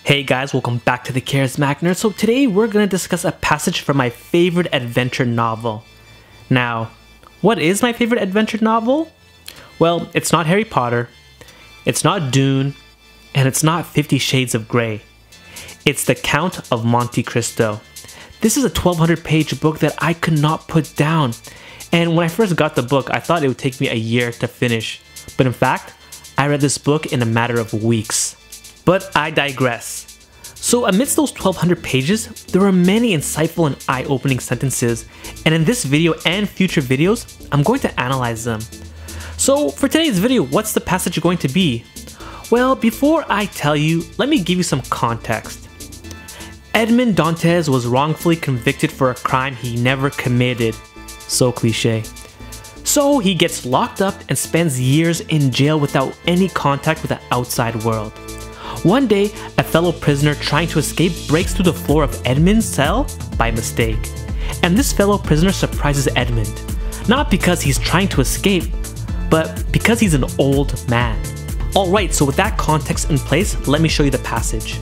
Hey guys, welcome back to the Charismatic Nerd. So today we're going to discuss a passage from my favorite adventure novel. Now, what is my favorite adventure novel? Well, it's not Harry Potter, it's not Dune, and it's not 50 Shades of Grey. It's the Count of Monte Cristo. This is a 1200 page book that I could not put down. And when I first got the book, I thought it would take me a year to finish. But in fact, I read this book in a matter of weeks. But I digress. So amidst those 1200 pages, there are many insightful and eye-opening sentences, and in this video and future videos, I'm going to analyze them. So for today's video, what's the passage going to be? Well, before I tell you, let me give you some context. Edmond Dantes was wrongfully convicted for a crime he never committed. So cliche. So he gets locked up and spends years in jail without any contact with the outside world. One day, a fellow prisoner trying to escape breaks through the floor of Edmund's cell by mistake. And this fellow prisoner surprises Edmund, not because he's trying to escape, but because he's an old man. Alright, so with that context in place, let me show you the passage.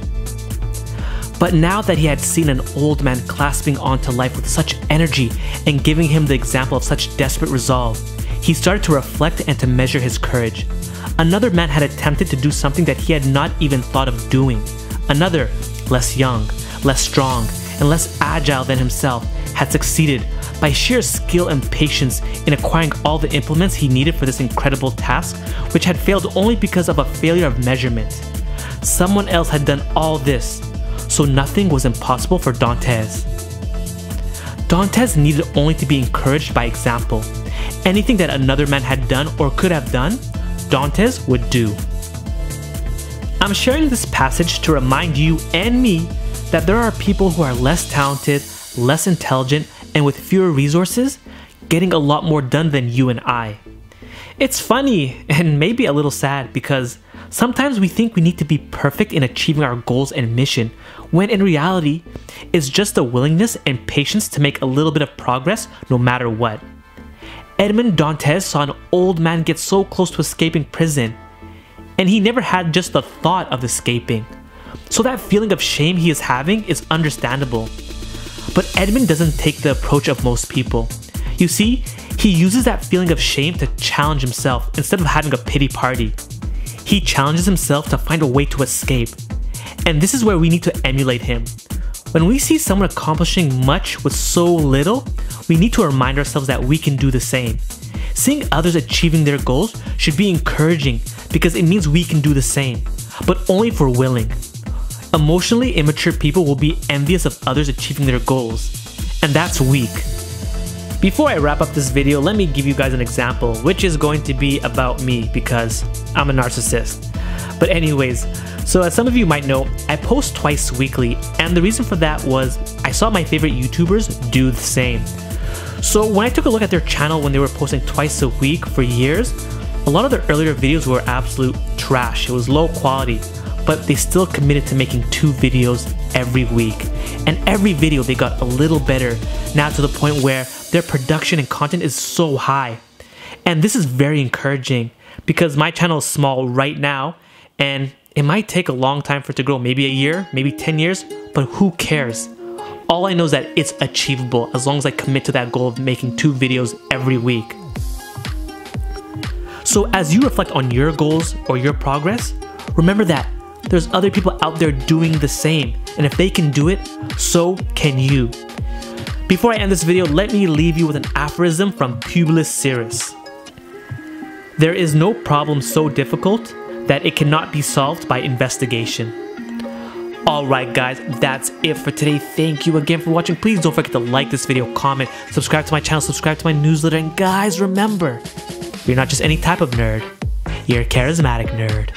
But now that he had seen an old man clasping onto life with such energy and giving him the example of such desperate resolve, he started to reflect and to measure his courage. Another man had attempted to do something that he had not even thought of doing. Another, less young, less strong, and less agile than himself, had succeeded by sheer skill and patience in acquiring all the implements he needed for this incredible task, which had failed only because of a failure of measurement. Someone else had done all this, so nothing was impossible for Dantes. Dantes needed only to be encouraged by example. Anything that another man had done or could have done, Dantes would do. I'm sharing this passage to remind you and me that there are people who are less talented, less intelligent, and with fewer resources, getting a lot more done than you and I. It's funny and maybe a little sad because sometimes we think we need to be perfect in achieving our goals and mission, when in reality, it's just the willingness and patience to make a little bit of progress no matter what. Edmond Dantes saw an old man get so close to escaping prison, and he never had just the thought of escaping. So that feeling of shame he is having is understandable. But Edmond doesn't take the approach of most people. You see, he uses that feeling of shame to challenge himself instead of having a pity party. He challenges himself to find a way to escape. And this is where we need to emulate him. When we see someone accomplishing much with so little, we need to remind ourselves that we can do the same. Seeing others achieving their goals should be encouraging because it means we can do the same, but only if we're willing. Emotionally immature people will be envious of others achieving their goals, and that's weak. Before I wrap up this video, let me give you guys an example, which is going to be about me because I'm a narcissist. But anyways, so as some of you might know, I post twice weekly, and the reason for that was I saw my favorite YouTubers do the same. So when I took a look at their channel when they were posting twice a week for years, a lot of their earlier videos were absolute trash. It was low quality, but they still committed to making 2 videos every week. And every video they got a little better, now to the point where their production and content is so high. And this is very encouraging because my channel is small right now, and it might take a long time for it to grow, maybe a year, maybe 10 years, but who cares? All I know is that it's achievable as long as I commit to that goal of making 2 videos every week. So as you reflect on your goals or your progress, remember that there's other people out there doing the same, and if they can do it, so can you. Before I end this video, let me leave you with an aphorism from Publius Syrus. There is no problem so difficult that it cannot be solved by investigation. Alright guys, that's it for today. Thank you again for watching. Please don't forget to like this video, comment, subscribe to my channel, subscribe to my newsletter, and guys, remember, you're not just any type of nerd, you're a charismatic nerd.